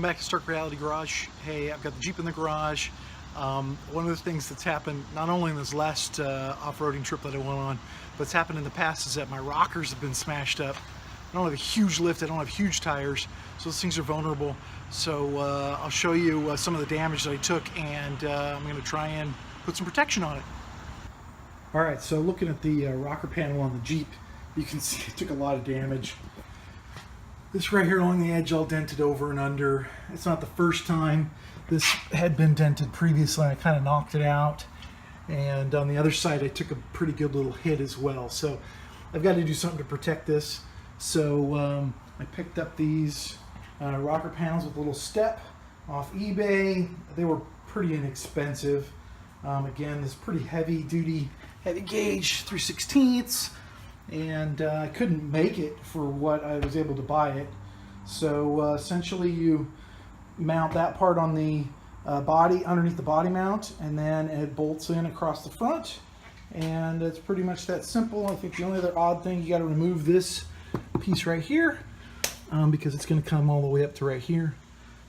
Welcome back to Stark Reality Garage. Hey, I've got the Jeep in the garage. One of the things that's happened, not only in this last off-roading trip that I went on, but it's happened in the past, is that my rockers have been smashed up. I don't have a huge lift, I don't have huge tires, so those things are vulnerable. So I'll show you some of the damage that I took, and I'm going to try and put some protection on it. Alright, so looking at the rocker panel on the Jeep, you can see it took a lot of damage. This right here along the edge all dented over and under. It's not the first time. This had been dented previously. I kind of knocked it out. And on the other side I took a pretty good little hit as well. So I've got to do something to protect this. So I picked up these rocker panels with a little step off eBay. They were pretty inexpensive. Again, this pretty heavy duty, heavy gauge 3/16. And I couldn't make it for what I was able to buy it. So essentially you mount that part on the body, underneath the body mount, and then it bolts in across the front, and it's pretty much that simple. I think the only other odd thing, you got to remove this piece right here because it's going to come all the way up to right here.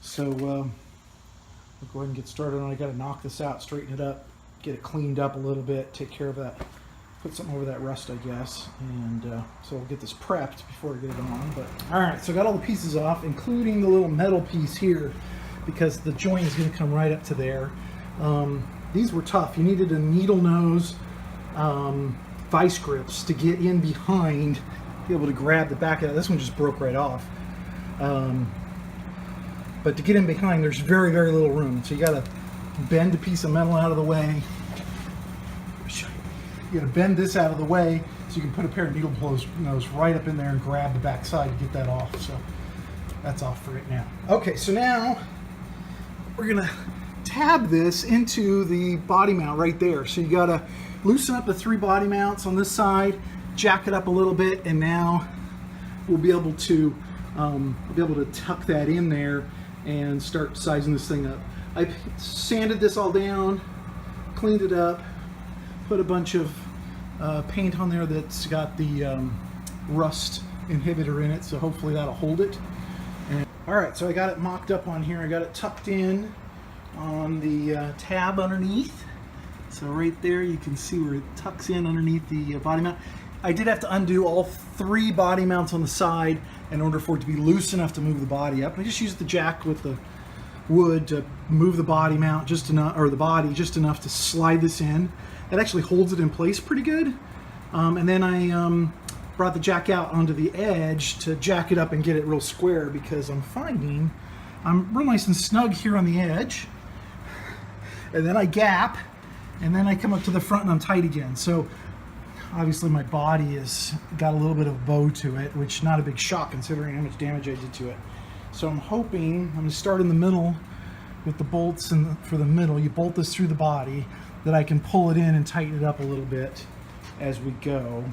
So we'll go ahead and get started on it. I got to knock this out, straighten it up, get it cleaned up a little bit, take care of that. Put something over that rust, I guess, and so we'll get this prepped before we get it on. But all right, so I got all the pieces off, including the little metal piece here, because the joint is going to come right up to there. These were tough. You needed a needle nose vice grips to get in behind, be able to grab the back of that. This one just broke right off. But to get in behind, there's very, very little room. So you got to bend a piece of metal out of the way. You got to bend this out of the way so you can put a pair of needle nose right up in there and grab the back side to get that off. So that's off for right now. Okay, so now we're gonna tab this into the body mount right there. So you got to loosen up the 3 body mounts on this side, jack it up a little bit, and now we'll be able to tuck that in there and start sizing this thing up. I sanded this all down, cleaned it up, put a bunch of paint on there that's got the rust inhibitor in it, so hopefully that'll hold it. And, all right, so I got it mocked up on here. I got it tucked in on the tab underneath. So right there you can see where it tucks in underneath the body mount. I did have to undo all 3 body mounts on the side in order for it to be loose enough to move the body up. I just used the jack with the wood to move the body mount just enough, or the body just enough to slide this in. That actually holds it in place pretty good. And then I brought the jack out onto the edge to jack it up and get it real square, because I'm finding I'm real nice and snug here on the edge. And then I gap, and then I come up to the front and I'm tight again. So obviously my body has got a little bit of a bow to it, which not a big shock considering how much damage I did to it. So I'm hoping, I'm going to start in the middle with the bolts, and for the middle you bolt this through the body, that I can pull it in and tighten it up a little bit as we go.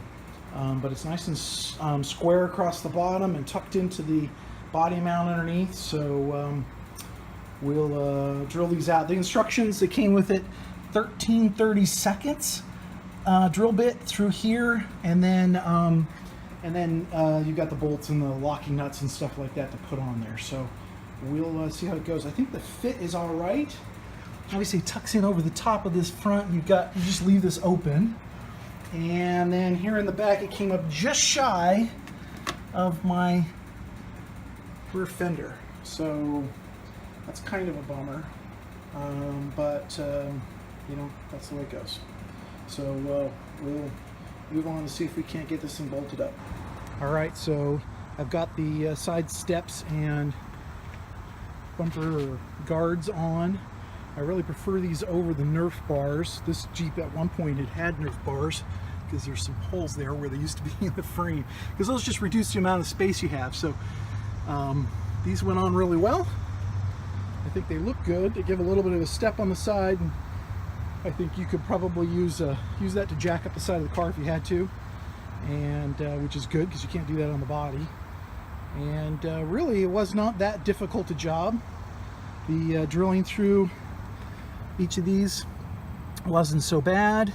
But it's nice and square across the bottom and tucked into the body mount underneath. So we'll drill these out. The instructions that came with it, 13/32 drill bit through here, and then you've got the bolts and the locking nuts and stuff like that to put on there. So we'll see how it goes. I think the fit is all right. Obviously it tucks in over the top of this front. You just leave this open, and then here in the back it came up just shy of my rear fender. So that's kind of a bummer, but you know, that's the way it goes. So we'll move on to see if we can't get this thing bolted up. All right, so I've got the side steps and bumper guards on. I really prefer these over the Nerf bars. This Jeep at one point had Nerf bars because there's some holes there where they used to be in the frame, because those just reduce the amount of space you have. So these went on really well. I think they look good. They give a little bit of a step on the side, and I think you could probably use that to jack up the side of the car if you had to, and which is good because you can't do that on the body. And really it was not that difficult a job. The drilling through each of these wasn't so bad.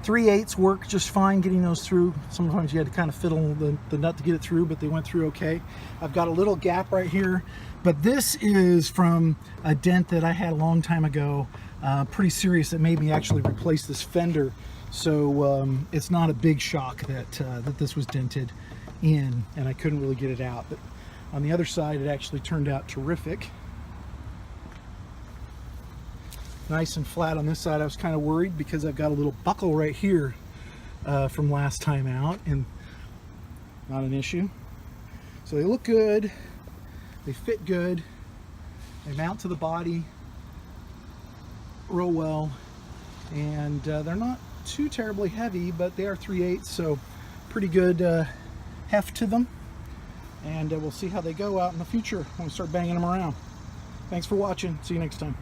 3/8 work just fine getting those through. Sometimes you had to kind of fiddle the nut to get it through, but they went through okay. I've got a little gap right here, but this is from a dent that I had a long time ago, pretty serious, that made me actually replace this fender. So it's not a big shock that that this was dented in, and I couldn't really get it out. But on the other side, it actually turned out terrific. Nice and flat on this side. I was kind of worried because I've got a little buckle right here from last time out, and not an issue. So they look good, they fit good, they mount to the body real well, and they're not too terribly heavy, but they are 3/8, so pretty good heft to them. And we'll see how they go out in the future when we start banging them around. Thanks for watching. See you next time.